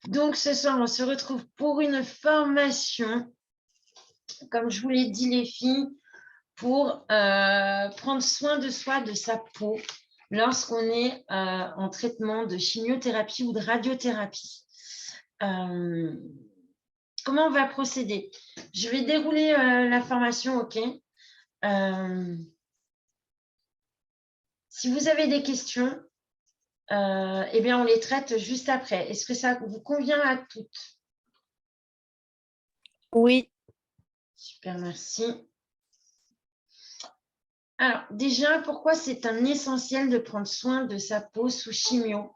Donc, ce soir, on se retrouve pour une formation, comme je vous l'ai dit, les filles, pour prendre soin de soi, de sa peau, lorsqu'on est en traitement de chimiothérapie ou de radiothérapie. Comment on va procéder? Je vais dérouler la formation, OK? Si vous avez des questions, eh bien, on les traite juste après. Est-ce que ça vous convient à toutes? Oui. Super, merci. Alors, déjà, pourquoi c'est un essentiel de prendre soin de sa peau sous chimio?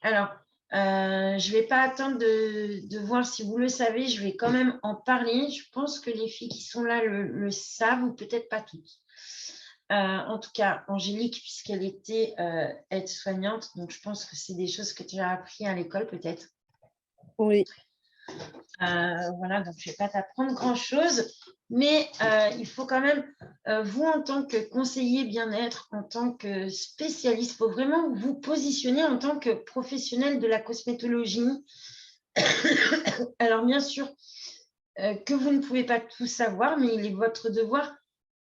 Alors, je ne vais pas attendre de voir si vous le savez, je vais quand même en parler. Je pense que les filles qui sont là le savent, ou peut-être pas toutes. En tout cas, Angélique, puisqu'elle était aide-soignante, donc je pense que c'est des choses que tu as appris à l'école peut-être. Oui. Voilà, donc je ne vais pas t'apprendre grand-chose, mais il faut quand même, vous en tant que conseiller bien-être, en tant que spécialiste, il faut vraiment vous positionner en tant que professionnel de la cosmétologie. Alors bien sûr que vous ne pouvez pas tout savoir, mais il est votre devoir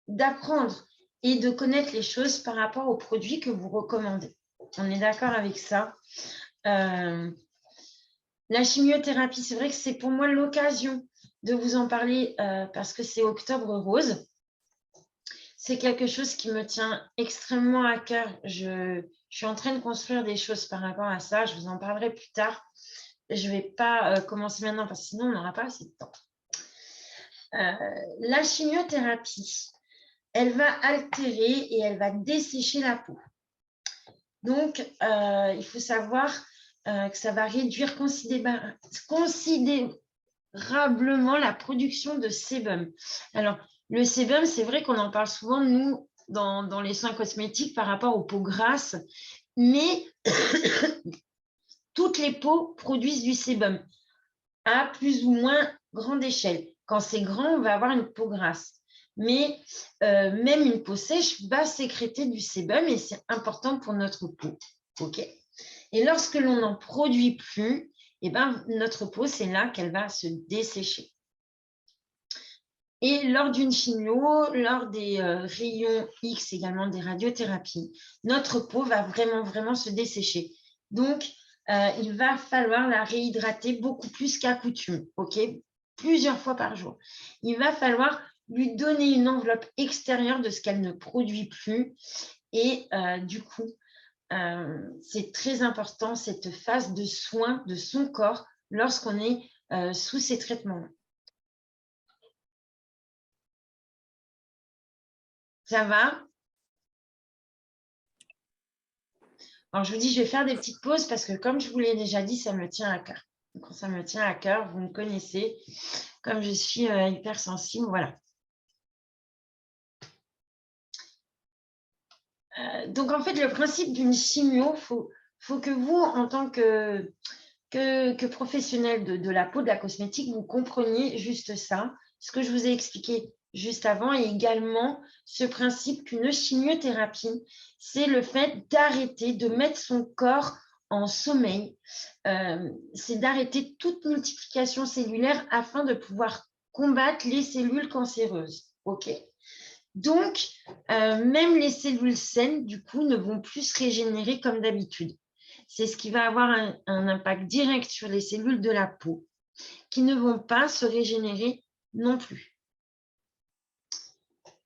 d'apprendre et de connaître les choses par rapport aux produits que vous recommandez. On est d'accord avec ça? La chimiothérapie, c'est vrai que c'est pour moi l'occasion de vous en parler parce que c'est Octobre Rose. C'est quelque chose qui me tient extrêmement à cœur. Je suis en train de construire des choses par rapport à ça. Je vous en parlerai plus tard. Je ne vais pas commencer maintenant parce que sinon, on n'aura pas assez de temps. La chimiothérapie, elle va altérer et elle va dessécher la peau. Donc, il faut savoir que ça va réduire considérablement la production de sébum. Alors, le sébum, c'est vrai qu'on en parle souvent, nous, dans les soins cosmétiques par rapport aux peaux grasses, mais toutes les peaux produisent du sébum à plus ou moins grande échelle. Quand c'est grand, on va avoir une peau grasse. Mais même une peau sèche va sécréter du sébum et c'est important pour notre peau. OK? Et lorsque l'on n'en produit plus, eh ben, notre peau, c'est là qu'elle va se dessécher. Et lors d'une chimio, lors des rayons X, également des radiothérapies, notre peau va vraiment se dessécher. Donc, il va falloir la réhydrater beaucoup plus qu'à coutume, OK? Plusieurs fois par jour. Il va falloir lui donner une enveloppe extérieure de ce qu'elle ne produit plus. Et du coup, c'est très important cette phase de soin de son corps lorsqu'on est sous ces traitements. Ça va? Alors, je vous dis, je vais faire des petites pauses parce que, comme je vous l'ai déjà dit, ça me tient à cœur. Donc, ça me tient à cœur, vous me connaissez, comme je suis hypersensible, voilà. Donc, en fait, le principe d'une chimio, faut que vous, en tant que professionnel de la peau, de la cosmétique, vous compreniez juste ça, ce que je vous ai expliqué juste avant, et également ce principe qu'une chimiothérapie, c'est le fait d'arrêter, de mettre son corps en sommeil, c'est d'arrêter toute multiplication cellulaire afin de pouvoir combattre les cellules cancéreuses. OK? Donc, même les cellules saines, du coup, ne vont plus se régénérer comme d'habitude. C'est ce qui va avoir un impact direct sur les cellules de la peau qui ne vont pas se régénérer non plus.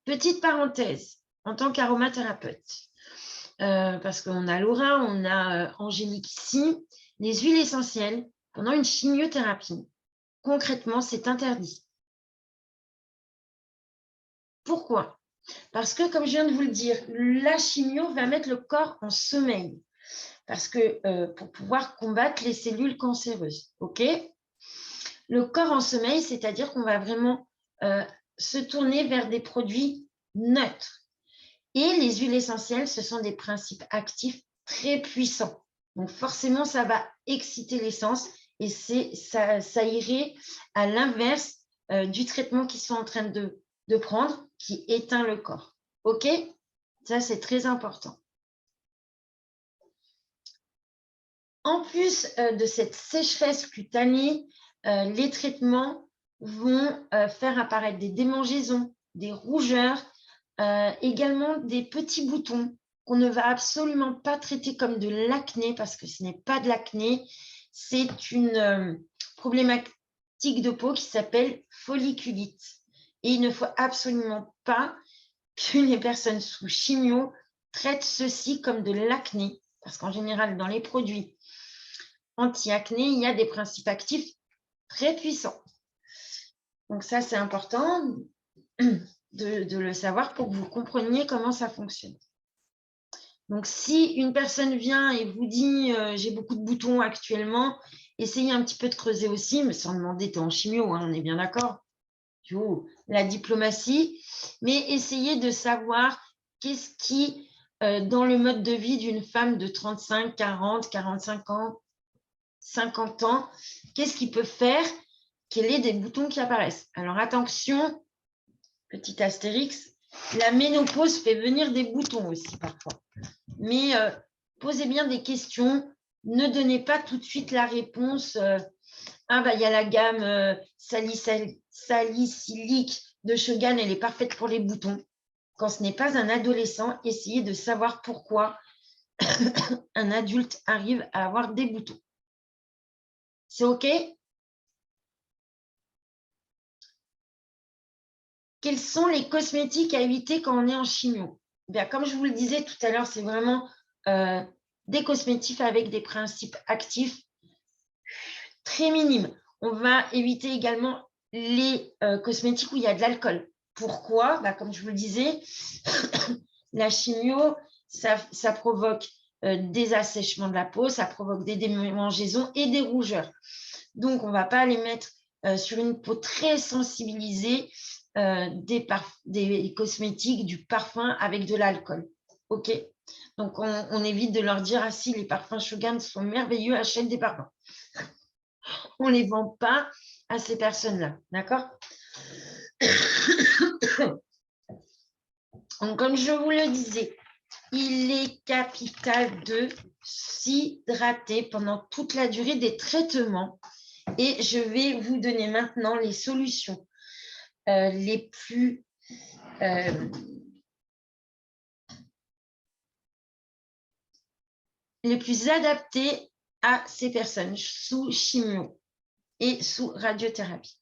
Petite parenthèse, en tant qu'aromathérapeute, parce qu'on a Laura, on a Angélique ici, les huiles essentielles, pendant une chimiothérapie, concrètement, c'est interdit. Pourquoi? Parce que, comme je viens de vous le dire, la chimio va mettre le corps en sommeil. Parce que pour pouvoir combattre les cellules cancéreuses, OK? Le corps en sommeil, c'est-à-dire qu'on va vraiment se tourner vers des produits neutres. Et les huiles essentielles, ce sont des principes actifs très puissants. Donc forcément, ça va exciter les sens et ça irait à l'inverse du traitement qu'ils sont en train de prendre, qui éteint le corps. OK? Ça, c'est très important. En plus de cette sécheresse cutanée, les traitements vont faire apparaître des démangeaisons, des rougeurs, également des petits boutons qu'on ne va absolument pas traiter comme de l'acné parce que ce n'est pas de l'acné, c'est une problématique de peau qui s'appelle folliculite. Et il ne faut absolument pas que les personnes sous chimio traitent ceci comme de l'acné parce qu'en général, dans les produits anti-acné, il y a des principes actifs très puissants. Donc ça, c'est important de le savoir pour que vous compreniez comment ça fonctionne. Donc, si une personne vient et vous dit j'ai beaucoup de boutons actuellement, essayez un petit peu de creuser aussi, mais sans demander, t'es en chimio, hein, on est bien d'accord. La diplomatie, mais essayez de savoir qu'est-ce qui, dans le mode de vie d'une femme de 35, 40, 45 ans, 50 ans, qu'est-ce qui peut faire qu'il y ait des boutons qui apparaissent. Alors, attention, petit astérix, la ménopause fait venir des boutons aussi parfois. Mais posez bien des questions, ne donnez pas tout de suite la réponse ah bah il y a la gamme salicylique de Shogun, elle est parfaite pour les boutons. Quand ce n'est pas un adolescent, essayez de savoir pourquoi un adulte arrive à avoir des boutons. C'est OK? Quels sont les cosmétiques à éviter quand on est en chimio? Bien, comme je vous le disais tout à l'heure, c'est vraiment des cosmétiques avec des principes actifs très minimes. On va éviter également les cosmétiques où il y a de l'alcool. Pourquoi? Comme je vous le disais, la chimio, ça provoque des assèchements de la peau, ça provoque des démangeaisons et des rougeurs. Donc, on ne va pas les mettre sur une peau très sensibilisée, des cosmétiques, du parfum avec de l'alcool. OK? Donc, on évite de leur dire « Ah si, les parfums Shogun sont merveilleux, achète des parfums. » On ne les vend pas à ces personnes-là. D'accord? Donc, comme je vous le disais, il est capital de s'hydrater pendant toute la durée des traitements. Et je vais vous donner maintenant les solutions les plus adaptées à ces personnes sous chimio et sous radiothérapie.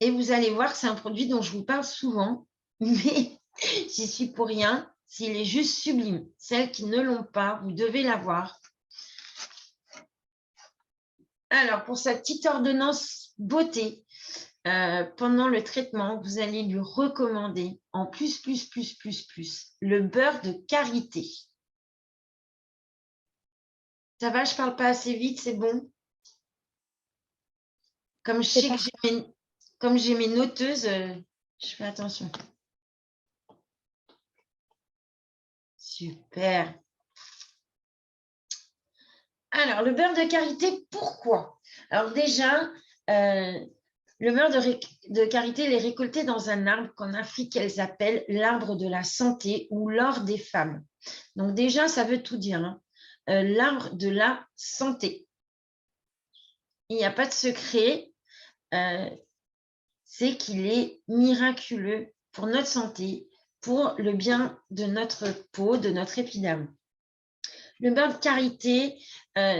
Et vous allez voir que c'est un produit dont je vous parle souvent, mais j'y suis pour rien. S'il est juste sublime. Celles qui ne l'ont pas, vous devez l'avoir. Alors, pour sa petite ordonnance beauté, pendant le traitement, vous allez lui recommander en plus, le beurre de karité. Ça va, je ne parle pas assez vite, c'est bon? Comme je sais que j'ai mes noteuses, je fais attention. Super. Alors, le beurre de karité, pourquoi? Alors déjà, le beurre de karité, il est récolté dans un arbre qu'en Afrique, elles appellent l'arbre de la santé ou l'or des femmes. Donc déjà, ça veut tout dire. Hein. L'arbre de la santé. Il n'y a pas de secret. C'est qu'il est miraculeux pour notre santé, pour le bien de notre peau, de notre épiderme. Le beurre de karité,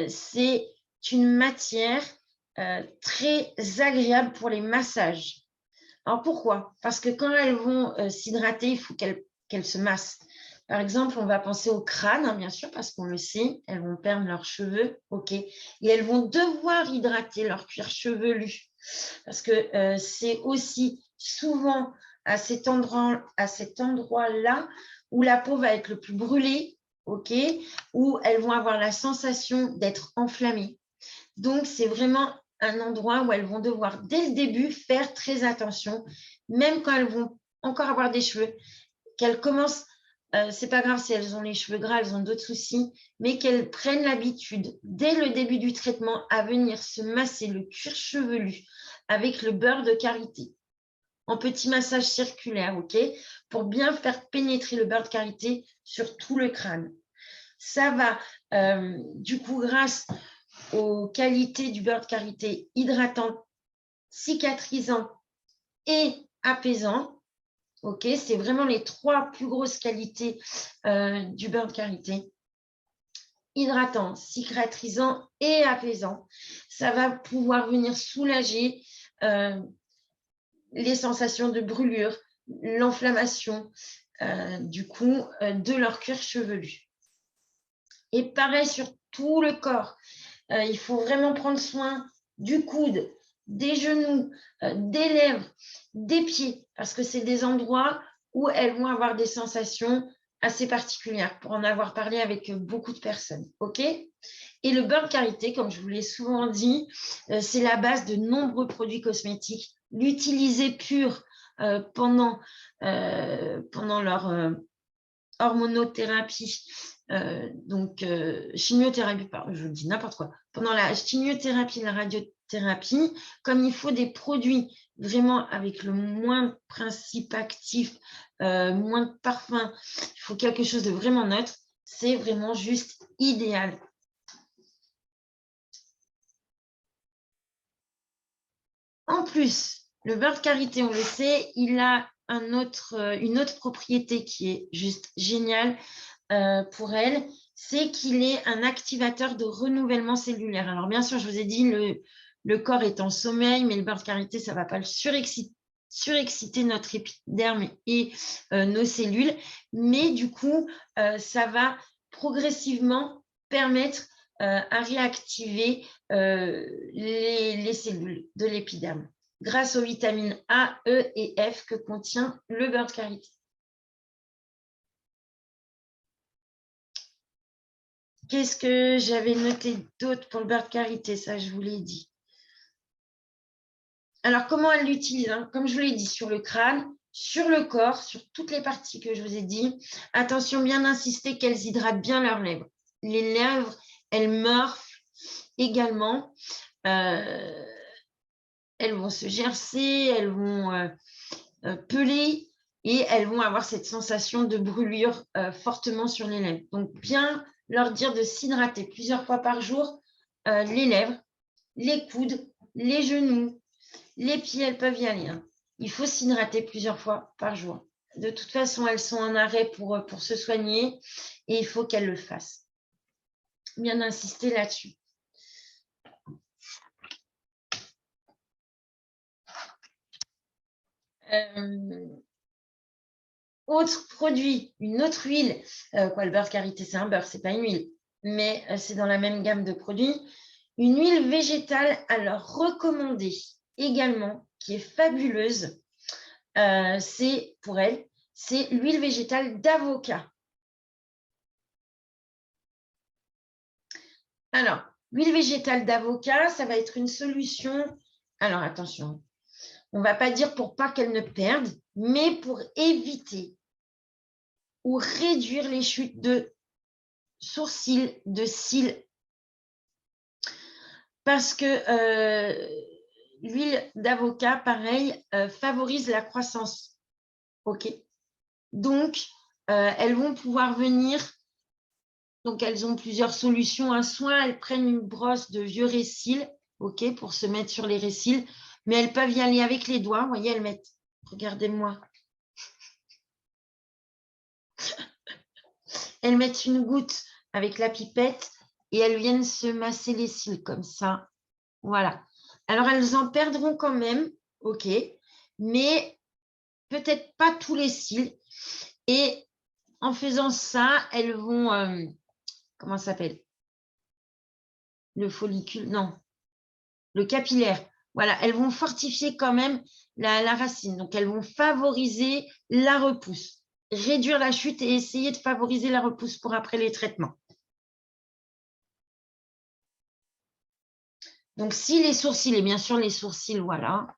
c'est une matière très agréable pour les massages. Alors pourquoi? Parce que quand elles vont s'hydrater, il faut qu'elles se massent. Par exemple, on va penser au crâne, hein, bien sûr, parce qu'on le sait, elles vont perdre leurs cheveux, ok, et elles vont devoir hydrater leur cuir chevelu. Parce que c'est aussi souvent à cet endroit-là où la peau va être le plus brûlée, ok, où elles vont avoir la sensation d'être enflammées. Donc, c'est vraiment un endroit où elles vont devoir, dès le début, faire très attention, même quand elles vont encore avoir des cheveux, qu'elles commencent, c'est pas grave si elles ont les cheveux gras, elles ont d'autres soucis, mais qu'elles prennent l'habitude, dès le début du traitement, à venir se masser le cuir chevelu avec le beurre de karité. en petits massages circulaires, ok, pour bien faire pénétrer le beurre de karité sur tout le crâne. Ça va, du coup, grâce aux qualités du beurre de karité, hydratant, cicatrisant et apaisant. Ok, c'est vraiment les 3 plus grosses qualités du beurre de karité. Hydratant, cicatrisant et apaisant. Ça va pouvoir venir soulager les sensations de brûlure, l'inflammation du coup de leur cuir chevelu. Et pareil sur tout le corps. Il faut vraiment prendre soin du coude, des genoux, des lèvres, des pieds, parce que c'est des endroits où elles vont avoir des sensations assez particulières, pour en avoir parlé avec beaucoup de personnes. Ok ? Et le beurre de karité, comme je vous l'ai souvent dit, c'est la base de nombreux produits cosmétiques. L'utiliser pur pendant leur hormonothérapie, donc chimiothérapie, pardon, je dis n'importe quoi, pendant la chimiothérapie, la radiothérapie, comme il faut des produits vraiment avec le moins de principes actifs, moins de parfum, il faut quelque chose de vraiment neutre, c'est vraiment juste idéal. En plus, le beurre de karité, on le sait, il a une autre propriété qui est juste géniale pour elle, c'est qu'il est un activateur de renouvellement cellulaire. Alors bien sûr, je vous ai dit, le corps est en sommeil, mais le beurre de karité, ça ne va pas le surexciter notre épiderme et nos cellules, mais du coup, ça va progressivement permettre à réactiver les cellules de l'épiderme grâce aux vitamines A, E et F que contient le beurre de karité. Qu'est-ce que j'avais noté d'autre pour le beurre de karité? Ça, je vous l'ai dit. Alors, comment elle l'utilise? Comme je vous l'ai dit, sur le crâne, sur le corps, sur toutes les parties que je vous ai dit. Attention, bien insister qu'elles hydratent bien leurs lèvres. Les lèvres, elles morflent également. Elles vont se gercer, elles vont peler et elles vont avoir cette sensation de brûlure fortement sur les lèvres. Donc, bien leur dire de s'hydrater plusieurs fois par jour, les lèvres, les coudes, les genoux, les pieds, elles peuvent y aller. Il faut s'hydrater plusieurs fois par jour. De toute façon, elles sont en arrêt pour se soigner et il faut qu'elles le fassent. Bien insister là-dessus. Autre produit, une autre huile, le beurre de karité, c'est un beurre, c'est pas une huile, mais c'est dans la même gamme de produits. Une huile végétale, alors recommandée également, qui est fabuleuse, c'est pour elle, c'est l'huile végétale d'avocat. Alors, l'huile végétale d'avocat, ça va être une solution. Alors, attention, on ne va pas dire pour pas qu'elle ne perde, mais pour éviter ou réduire les chutes de sourcils, de cils. Parce que l'huile d'avocat, pareil, favorise la croissance. OK. Donc, elles vont pouvoir venir. Donc, elles ont plusieurs solutions. Soit elles prennent une brosse de vieux récils, OK, pour se mettre sur les récils, mais elles peuvent y aller avec les doigts. Vous voyez, elles mettent, regardez-moi. Elles mettent une goutte avec la pipette et elles viennent se masser les cils comme ça. Voilà. Alors, elles en perdront quand même, OK, mais peut-être pas tous les cils. Et en faisant ça, elles vont, comment ça s'appelle? Le follicule, non, le capillaire. Voilà, elles vont fortifier quand même la racine. Donc, elles vont favoriser la repousse, réduire la chute et essayer de favoriser la repousse pour après les traitements. Donc, si les sourcils, et bien sûr les sourcils, voilà.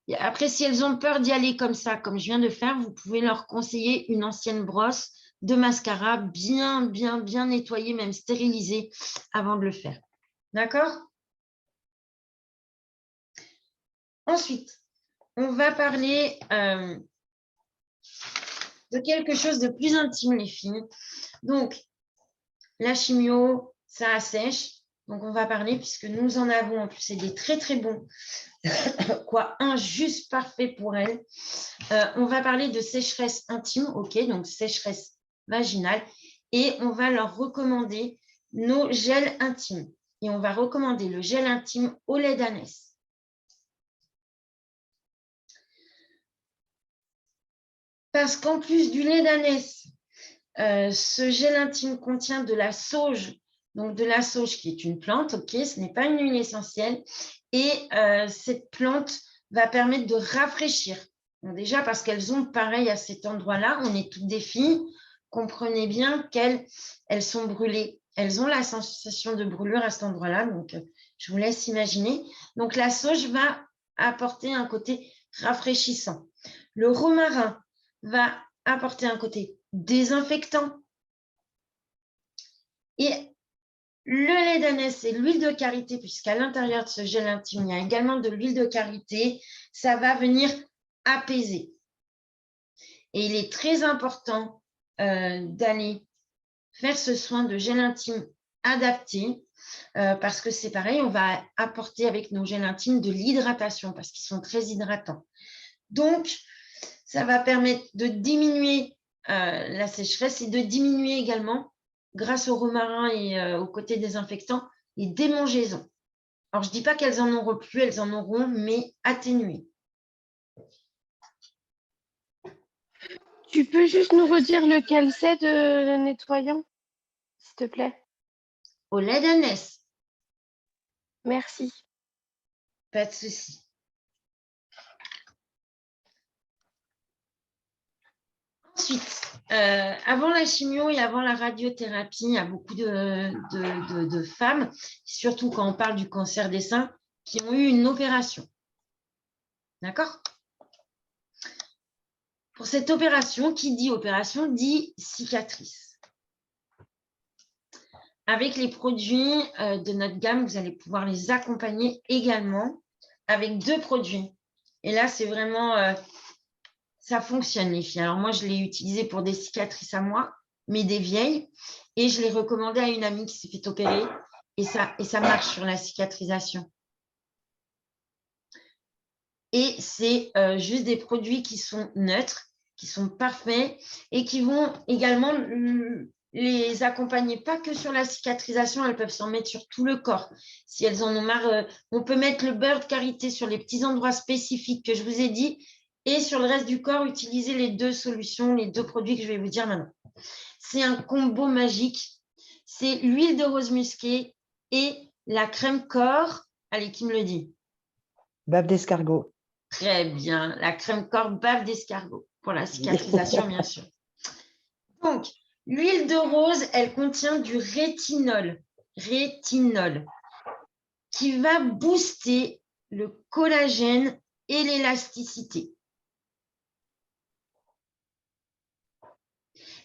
Et après, si elles ont peur d'y aller comme ça, comme je viens de faire, vous pouvez leur conseiller une ancienne brosse de mascara bien nettoyée, même stérilisée avant de le faire. D'accord? Ensuite, on va parler de quelque chose de plus intime, les filles. Donc, la chimio, ça assèche. Donc, on va parler, puisque nous en avons en plus, c'est des très, très bons. Quoi, un juste parfait pour elle. On va parler de sécheresse intime, ok, donc sécheresse vaginale. Et on va leur recommander nos gels intimes. Et on va recommander le gel intime au lait d'ânesse. Parce qu'en plus du lait d'ânesse, ce gel intime contient de la sauge, donc de la sauge qui est une plante, ok, ce n'est pas une huile essentielle, et cette plante va permettre de rafraîchir. Donc déjà parce qu'elles ont pareil à cet endroit-là, on est toutes des filles, comprenez bien qu'elles sont brûlées, elles ont la sensation de brûlure à cet endroit-là, donc je vous laisse imaginer. Donc la sauge va apporter un côté rafraîchissant. Le romarin va apporter un côté désinfectant. Et le lait d'ânesse et l'huile de karité, puisqu'à l'intérieur de ce gel intime, il y a également de l'huile de karité, ça va venir apaiser. Et il est très important d'aller faire ce soin de gel intime adapté, parce que c'est pareil, on va apporter avec nos gels intimes de l'hydratation, parce qu'ils sont très hydratants. Donc, ça va permettre de diminuer la sécheresse et de diminuer également, grâce au romarin et au côté désinfectant, les démangeaisons. Alors, je ne dis pas qu'elles en auront plus, elles en auront, mais atténuées. Tu peux juste nous redire lequel c'est de nettoyant, s'il te plaît? Au lait d'ânesse. Merci. Pas de souci. Ensuite, avant la chimio et avant la radiothérapie, il y a beaucoup de femmes, surtout quand on parle du cancer des seins, qui ont eu une opération. D'accord? Pour cette opération, qui dit opération, dit cicatrice. Avec les produits de notre gamme, vous allez pouvoir les accompagner également avec 2 produits. Et là, c'est vraiment... ça fonctionne, les filles. Alors, moi, je l'ai utilisé pour des cicatrices à moi, mais des vieilles. Et je l'ai recommandé à une amie qui s'est fait opérer. Et ça marche sur la cicatrisation. Et c'est juste des produits qui sont neutres, qui sont parfaits et qui vont également les accompagner, pas que sur la cicatrisation, elles peuvent s'en mettre sur tout le corps. Si elles en ont marre, on peut mettre le beurre de karité sur les petits endroits spécifiques que je vous ai dit et sur le reste du corps, utiliser les 2 solutions, les 2 produits que je vais vous dire maintenant. C'est un combo magique. C'est l'huile de rose musquée et la crème corps. Allez, qui me le dit? Bave d'escargot. Très bien. La crème corps bave d'escargot pour la cicatrisation, bien sûr. Donc, l'huile de rose, elle contient du rétinol, qui va booster le collagène et l'élasticité.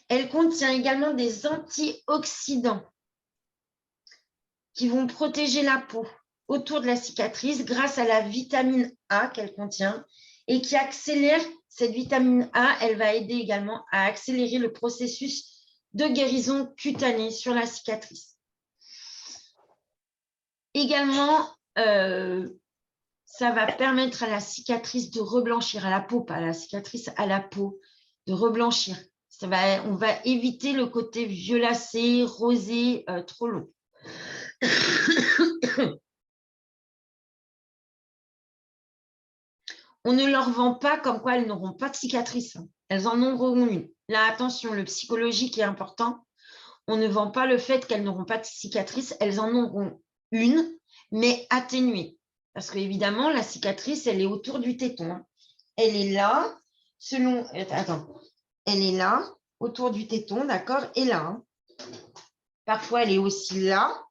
Elle contient également des antioxydants qui vont protéger la peau autour de la cicatrice grâce à la vitamine A qu'elle contient et qui accélère, cette vitamine A, elle va aider également à accélérer le processus de guérison cutanée sur la cicatrice. Également, ça va permettre à la cicatrice de reblanchir, à la peau, pas à la cicatrice, à la peau, de reblanchir. On va éviter le côté violacé, rosé, trop long. On ne leur vend pas comme quoi elles n'auront pas de cicatrice. Elles en auront une. Là, attention, le psychologique est important. On ne vend pas le fait qu'elles n'auront pas de cicatrice. Elles en auront une, mais atténuée. Parce qu'évidemment, la cicatrice, elle est autour du téton. Elle est là, selon... Attends. Elle est là, autour du téton, d'accord? Et là. Parfois, elle est aussi là.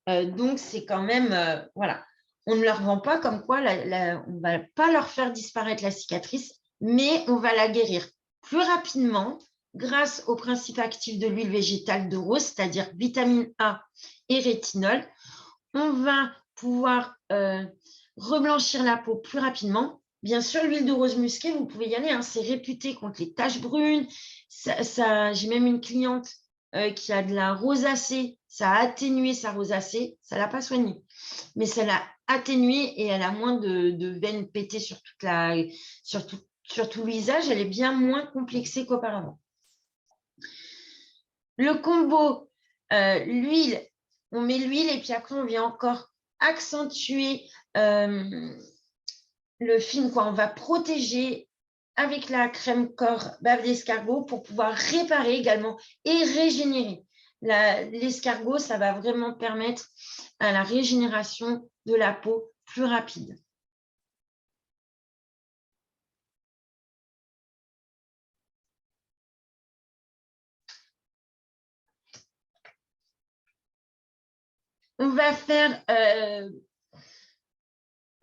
Donc, c'est quand même... voilà. On ne leur vend pas comme quoi on ne va pas leur faire disparaître la cicatrice, mais on va la guérir plus rapidement grâce au principe actif de l'huile végétale de rose, c'est-à-dire vitamine A et rétinol. On va pouvoir reblanchir la peau plus rapidement Bien sûr, l'huile de rose musquée, vous pouvez y aller, hein, c'est réputé contre les taches brunes. J'ai même une cliente qui a de la rosacée, ça a atténué sa rosacée, ça ne l'a pas soignée, mais ça l'a atténuée et elle a moins de veines pétées sur tout le visage, elle est bien moins complexée qu'auparavant. Le combo, l'huile, on met l'huile et puis après on vient encore accentuer le film, quoi. On va protéger avec la crème corps bave d'escargot pour pouvoir réparer également et régénérer. L'escargot, ça va vraiment permettre à la régénération de la peau plus rapide. On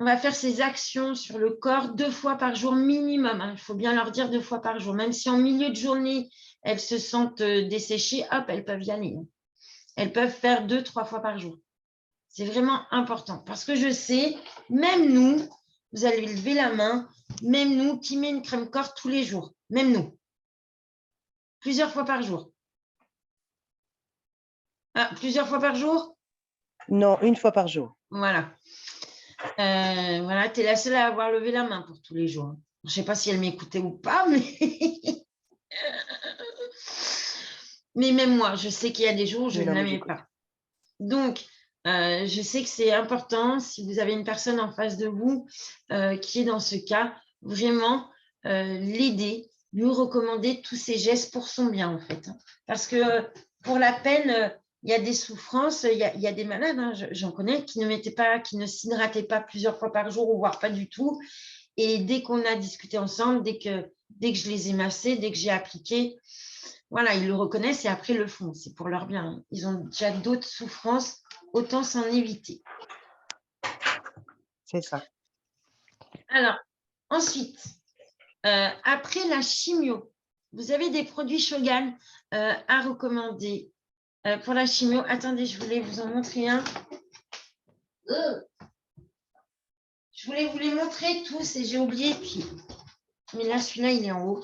va faire ces actions sur le corps 2 fois par jour minimum. Hein. Il faut bien leur dire 2 fois par jour. Même si en milieu de journée, elles se sentent desséchées, hop, elles peuvent y aller. Elles peuvent faire 2-3 fois par jour. C'est vraiment important parce que je sais, même nous, vous allez lever la main, même nous qui met une crème corps tous les jours, même nous, plusieurs fois par jour. Ah, plusieurs fois par jour? Non, 1 fois par jour. Voilà. Voilà, tu es la seule à avoir levé la main pour tous les jours. Je ne sais pas si elle m'écoutait ou pas, mais... mais même moi, je sais qu'il y a des jours où je ne la mets pas. Donc, je sais que c'est important, si vous avez une personne en face de vous qui est dans ce cas, vraiment l'aider, lui recommander tous ces gestes pour son bien, en fait. Hein. Parce que pour la peine, il y a des souffrances, il y a des malades, hein, j'en connais, qui ne s'hydrataient pas plusieurs fois par jour, ou voire pas du tout. Et dès qu'on a discuté ensemble, dès que je les ai massés, dès que j'ai appliqué, voilà, ils le reconnaissent et après le font. C'est pour leur bien. Ils ont déjà d'autres souffrances, autant s'en éviter. C'est ça. Alors, ensuite, après la chimio, vous avez des produits Shogan à recommander pour la chimio. Attendez, je voulais vous en montrer un. Je voulais vous les montrer tous et j'ai oublié. Mais là, celui-là, il est en haut.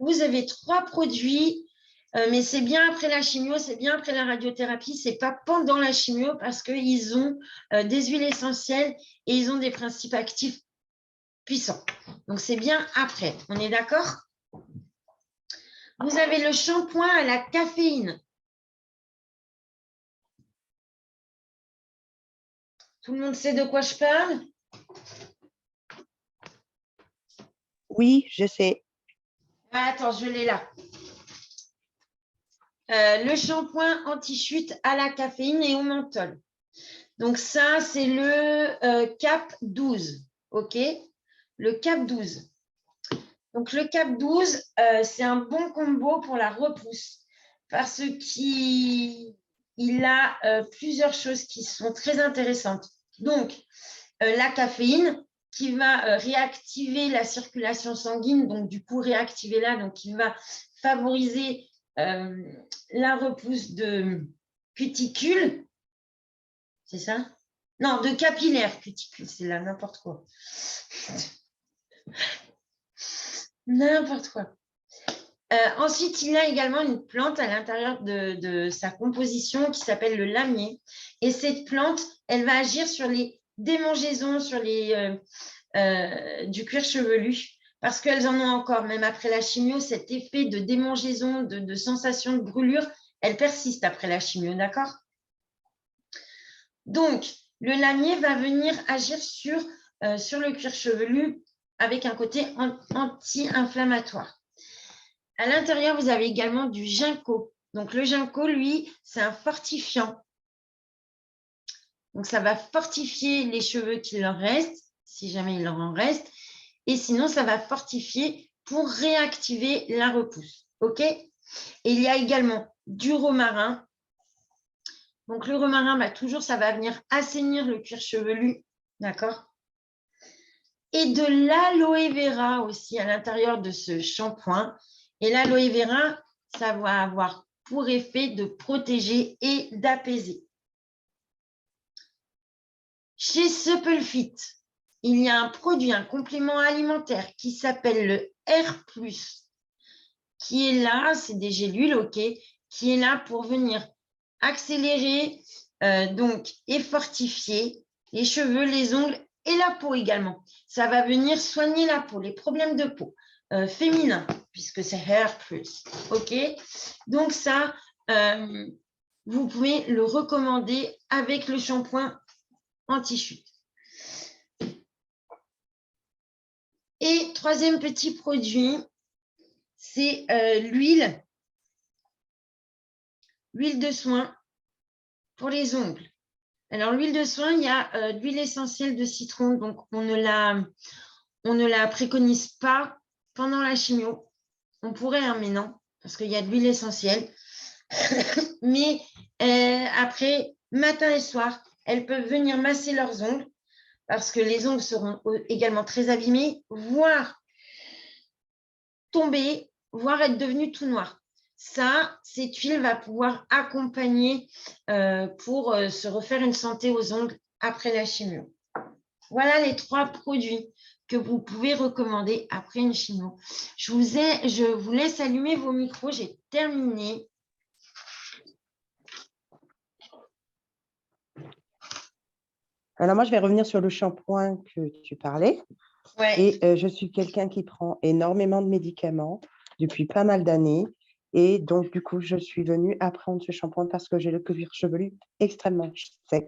Vous avez 3 produits, mais c'est bien après la chimio, c'est bien après la radiothérapie, c'est pas pendant la chimio parce qu'ils ont des huiles essentielles et ils ont des principes actifs puissants. Donc, c'est bien après. On est d'accord? Vous avez le shampoing à la caféine. Tout le monde sait de quoi je parle? Oui, je sais. Ah, attends, je l'ai là. Le shampoing anti-chute à la caféine et au menthol. Donc, ça, c'est le CAP 12. OK? Le CAP 12. Donc, le CAP 12, c'est un bon combo pour la repousse parce qu'il a plusieurs choses qui sont très intéressantes. Donc, la caféine qui va réactiver la circulation sanguine, donc du coup réactiver là, donc qui va favoriser la repousse de cuticules. C'est ça? Non, de capillaires. Cuticule, c'est là, n'importe quoi. N'importe quoi. Ensuite, il a également une plante à l'intérieur de sa composition qui s'appelle le lamier. Et cette plante, elle va agir sur les démangeaisons, sur du cuir chevelu, parce qu'elles en ont encore, même après la chimio, cet effet de démangeaison, de sensation de brûlure, elle persiste après la chimio, d'accord? Donc, le lamier va venir agir sur le cuir chevelu avec un côté anti-inflammatoire. À l'intérieur, vous avez également du ginkgo. Donc, le ginkgo, lui, c'est un fortifiant. Donc, ça va fortifier les cheveux qu'il leur reste, si jamais il leur en reste. Et sinon, ça va fortifier pour réactiver la repousse. OK? Et il y a également du romarin. Donc, le romarin, toujours, ça va venir assainir le cuir chevelu. D'accord? Et de l'aloe vera aussi à l'intérieur de ce shampoing. Et l'aloe vera, ça va avoir pour effet de protéger et d'apaiser. Chez Supple Fit, il y a un produit, un complément alimentaire qui s'appelle le R+, qui est là, c'est des gélules, ok, qui est là pour venir accélérer donc, et fortifier les cheveux, les ongles et la peau également. Ça va venir soigner la peau, les problèmes de peau féminins, puisque c'est Hair Plus. OK? Donc ça, vous pouvez le recommander avec le shampoing anti-chute. Et troisième petit produit, c'est l'huile de soin pour les ongles. Alors, l'huile de soin, il y a de l'huile essentielle de citron, donc on ne la préconise pas pendant la chimio. On pourrait, hein, mais non, parce qu'il y a de l'huile essentielle. Mais après, matin et soir, elles peuvent venir masser leurs ongles, parce que les ongles seront également très abîmés, voire tomber, voire être devenus tout noirs. Ça, cette huile va pouvoir accompagner pour se refaire une santé aux ongles après la chimio. Voilà les 3 produits que vous pouvez recommander après une chimio. Je vous laisse allumer vos micros, j'ai terminé. Alors moi, je vais revenir sur le shampoing que tu parlais. Ouais. Et je suis quelqu'un qui prend énormément de médicaments depuis pas mal d'années. Et donc, du coup, je suis venue apprendre ce shampoing parce que j'ai le cuir chevelu extrêmement sec,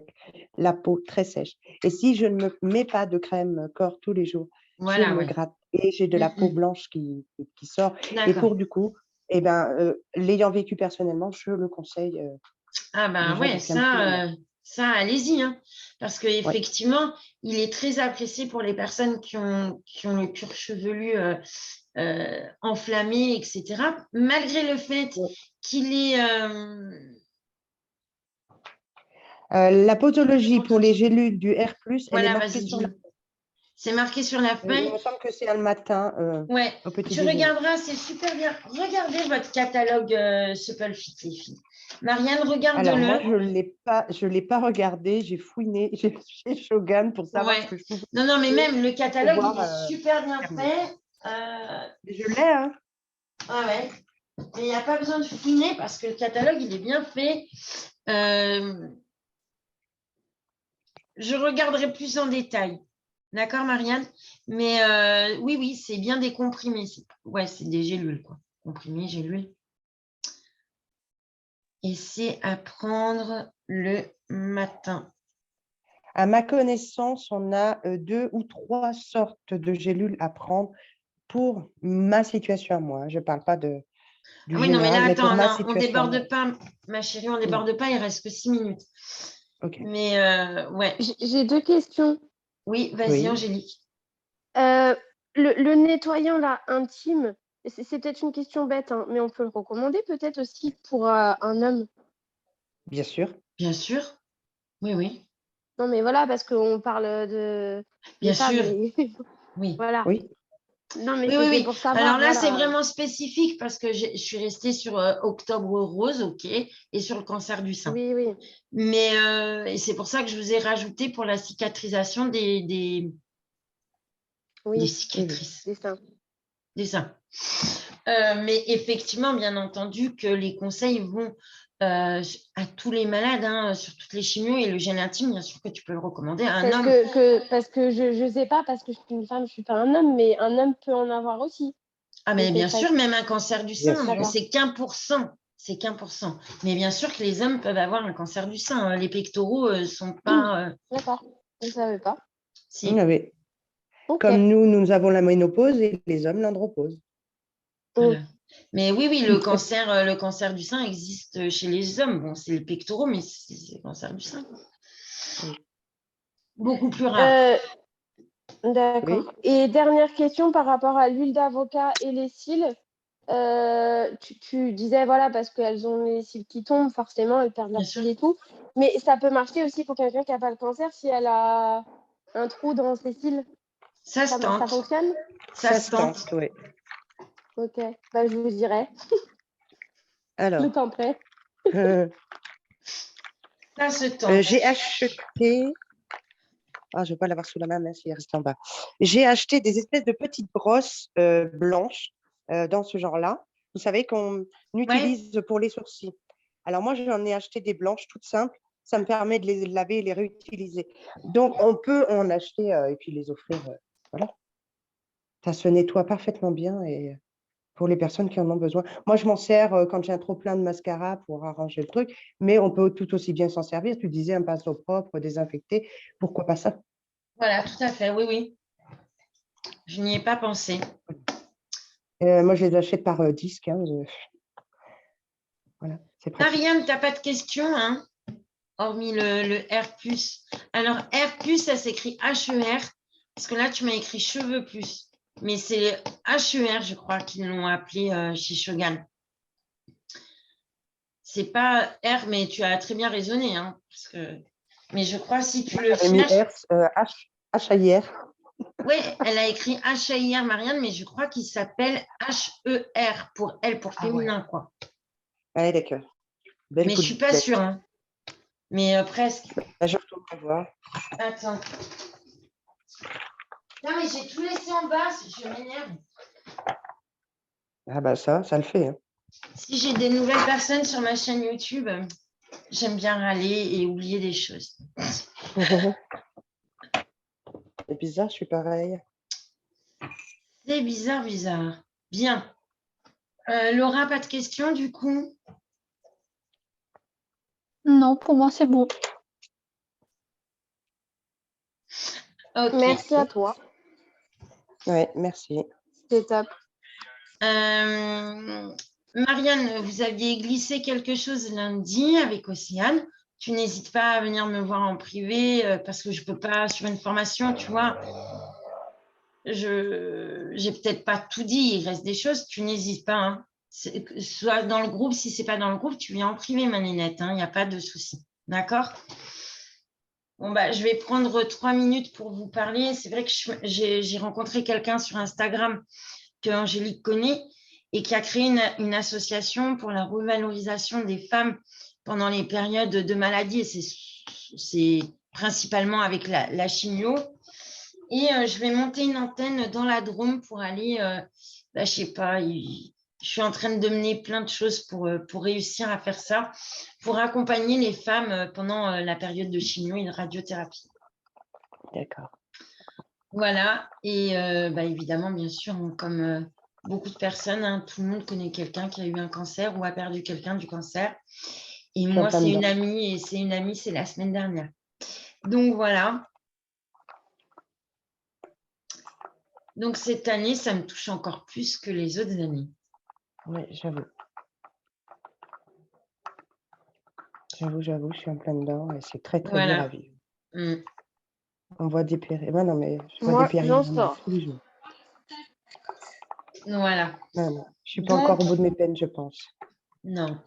la peau très sèche. Et si je ne me mets pas de crème corps tous les jours, Voilà, je me ouais. gratte et j'ai de la peau blanche qui sort. Et D'accord. pour du coup, eh ben, l'ayant vécu personnellement, je le conseille. Ah ben déjà ouais, depuis un petit moment. ça allez-y, hein, parce qu'effectivement, il est très apprécié pour les personnes qui ont le cuir chevelu enflammé, etc. Malgré le fait Ouais. qu'il est... La posologie pour les gélules du R+, elle est voilà, marquée vas-y, sur la... dis-nous. C'est marqué sur la Il feuille. me semble que c'est le matin Ouais, au petit tu déjeuner. regarderas, c'est super bien. Regardez votre catalogue Supple Fit, les filles. Marianne, Alors, moi, regarde-le. je l'ai pas regardé, j'ai fouiné chez Shogun pour savoir ce Ouais. que je pouvais Non, mais même le pour catalogue, il voir. est super bien Fermé. fait. Mais je l'ai, hein. Ah ouais. Mais il n'y a pas besoin de fouiner parce que le catalogue, il est bien fait. Je regarderai plus en détail. D'accord, Marianne? Mais oui, c'est bien des comprimés. Ouais, c'est des gélules, quoi. Comprimés, gélules. Et c'est à prendre le matin. À ma connaissance, on a 2 ou 3 sortes de gélules à prendre pour ma situation à moi. Je ne parle pas du Ah oui, non, mais général, là, mais pour attends, ma non, on situation à moi. déborde pas, ma chérie, on déborde pas, il reste que 6 minutes. OK. Mais ouais. J'ai 2 questions. Oui, vas-y, Oui. Angélique. Le nettoyant là, intime, c'est peut-être une question bête, hein, mais on peut le recommander peut-être aussi pour un homme. Bien sûr. Bien sûr. Oui. Non, mais voilà, parce qu'on parle des Bien femmes. sûr. Mais Oui. voilà. Oui. Non, mais Oui. c'était pour savoir. Alors là, voilà. c'est vraiment spécifique parce que je suis restée sur Octobre Rose, ok, et sur le cancer du sein. Oui. Mais et c'est pour ça que je vous ai rajouté pour la cicatrisation des Oui, cicatrices, c'est ça. des seins. Mais effectivement, bien entendu, que les conseils vont à tous les malades, hein, sur toutes les chimios et le gel intime, bien sûr que tu peux le recommander à un homme. Parce que je sais pas, parce que je suis une femme, je suis pas un homme, mais un homme peut en avoir aussi. Ah, mais bien sûr, même un cancer du Bien sein, sûr. bon, c'est qu'1%. C'est qu'1%. Mais bien sûr que les hommes peuvent avoir un cancer du sein. Les pectoraux ne sont pas. D'accord, je ne savais pas. Si. Oui. Ok. Comme nous avons la ménopause et les hommes l'andropause. Voilà. Mais oui, le cancer du sein existe chez les hommes. Bon, c'est les pectoraux, mais c'est le cancer du sein. Oui. Beaucoup plus rare. D'accord. Oui. Et dernière question par rapport à l'huile d'avocat et les cils. Tu disais, voilà, parce qu'elles ont les cils qui tombent, forcément, elles perdent Bien leurs sûr. cils et tout. Mais ça peut marcher aussi pour quelqu'un qui n'a pas le cancer si elle a un trou dans ses cils. Ça se Ça tente. fonctionne? Ça se tente. Oui. Ok. Bah, je vous dirai. Je Alors, tenterai. Ça se tente. j'ai acheté Ah, je ne vais pas l'avoir sous la main, mais il reste en bas. J'ai acheté des espèces de petites brosses blanches dans ce genre-là. Vous savez qu'on Ouais, utilise pour les sourcils. Alors moi, j'en ai acheté des blanches toutes simples. Ça me permet de les laver et les réutiliser. Donc, on peut en acheter et puis les offrir. Voilà. Ça se nettoie parfaitement bien et pour les personnes qui en ont besoin. Moi, je m'en sers quand j'ai un trop plein de mascara pour arranger le truc, mais on peut tout aussi bien s'en servir. Tu disais un pinceau propre, désinfecté. Pourquoi pas ça? voilà, tout à fait. Oui, oui. Je n'y ai pas pensé. Moi, je les achète par 10, 15. Voilà, c'est pratique. Marianne, tu n'as pas de questions, hein, hormis le R+. Alors, R+, ça s'écrit H-E-R, parce que là, tu m'as écrit cheveux plus. Mais c'est H-E-R, je crois, qu'ils l'ont appelé chez Shogun. C'est pas R, mais tu as très bien raisonné, hein, parce que... Mais je crois si tu le J'avais mis flashes... H-A-I-R. Oui, elle a écrit H-A-I-R, Marianne, mais je crois qu'il s'appelle H-E-R pour elle, pour Ah ouais. féminin, quoi. Allez, d'accord. Belle Mais je coup suis de pas tête. sûre, hein. Mais presque. Là, je retourne voir. Attends. Non, mais j'ai tout laissé en bas, je m'énerve. Ah bah ça le fait. Hein. Si j'ai des nouvelles personnes sur ma chaîne YouTube, j'aime bien râler et oublier des choses. C'est bizarre, je suis pareil. C'est bizarre, bizarre. Bien. Laura, pas de questions du coup? Non, pour moi, c'est bon. Ok. Merci à toi. Ouais, merci. C'est top. Marianne, vous aviez glissé quelque chose lundi avec Océane. Tu n'hésites pas à venir me voir en privé parce que je ne peux pas, sur une formation, tu vois, je n'ai peut-être pas tout dit, il reste des choses, tu n'hésites pas. Hein. Soit dans le groupe, si ce n'est pas dans le groupe, tu viens en privé, ma nénette, il n'y a pas de souci. D'accord? Bon, bah, je vais prendre 3 minutes pour vous parler. C'est vrai que j'ai rencontré quelqu'un sur Instagram que Angélique connaît et qui a créé une association pour la revalorisation des femmes pendant les périodes de maladie. Et c'est principalement avec la chimio. Et je vais monter une antenne dans la Drôme pour aller, je sais pas, je suis en train de mener plein de choses pour réussir à faire ça, pour accompagner les femmes pendant la période de chimio et de radiothérapie. D'accord. Voilà, et évidemment, bien sûr, comme beaucoup de personnes, hein, tout le monde connaît quelqu'un qui a eu un cancer ou a perdu quelqu'un du cancer. Et Je suis en moi, plein c'est dedans. une amie, et c'est une amie, c'est la semaine dernière. Donc voilà. Donc cette année, ça me touche encore plus que les autres années. Oui, j'avoue. J'avoue, je suis en plein dedans et c'est très, très dur à Voilà. vivre. Mm. On voit des périls. Non, mais je vois des Moi, périls j'en vraiment sors. tous les jours. Voilà. Non, je suis pas Donc, encore au bout de mes peines, je pense. non.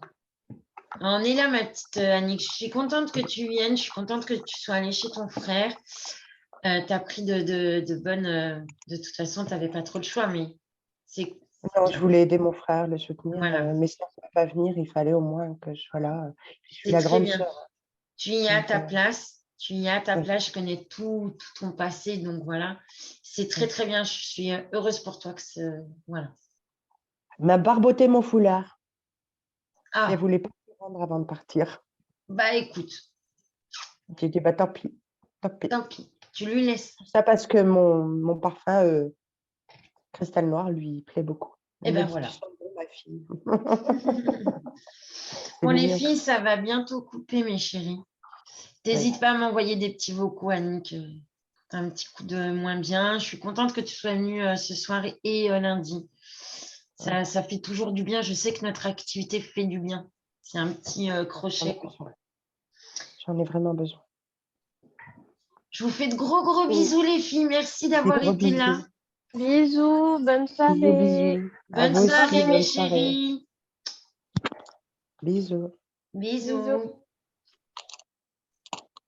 On est là, ma petite Annick. Je suis contente que tu viennes. Je suis contente que tu sois allée chez ton frère. Tu as pris de bonnes... de toute façon, tu n'avais pas trop le choix, mais c'est Non, je bien. voulais aider mon frère, le soutenir, Voilà. mais si on ne peut pas venir, il fallait au moins que je sois là. Je suis C'est la très grande bien. sœur. Tu y es à Donc, ta place. Tu y es à ta ouais, place. Je connais tout ton passé. Donc voilà. C'est très, ouais. très bien. Je suis heureuse pour toi que voilà. M'a barboté mon foulard. Elle ne Ah, voulait pas le rendre avant de partir. bah écoute, J'ai dit, bah tant pis, tant pis. tant pis. Tu lui laisses. Ça parce que mon parfum cristal noir lui plaît beaucoup. Et Elle me ben dit, tu voilà. sens bon, ma fille. C'est Bon, les mignon. filles, ça va bientôt couper, mes chéris. Ouais. N'hésite pas à m'envoyer des petits vocaux, Annick. T'as un petit coup de moins bien. Je suis contente que tu sois venue ce soir et lundi. Ça fait toujours du bien. Je sais que notre activité fait du bien. C'est un petit J'en ai crochet, quoi. besoin. J'en ai vraiment besoin. Je vous fais de gros, gros Oui. bisous, les filles. Merci d'avoir Gros été là. bisous. Bisous, bonne Bisous, soirée. bisous. À Bonne vous aussi, soirée, mes bonne soirée. chéris. Bisous. Bisous. Bisous.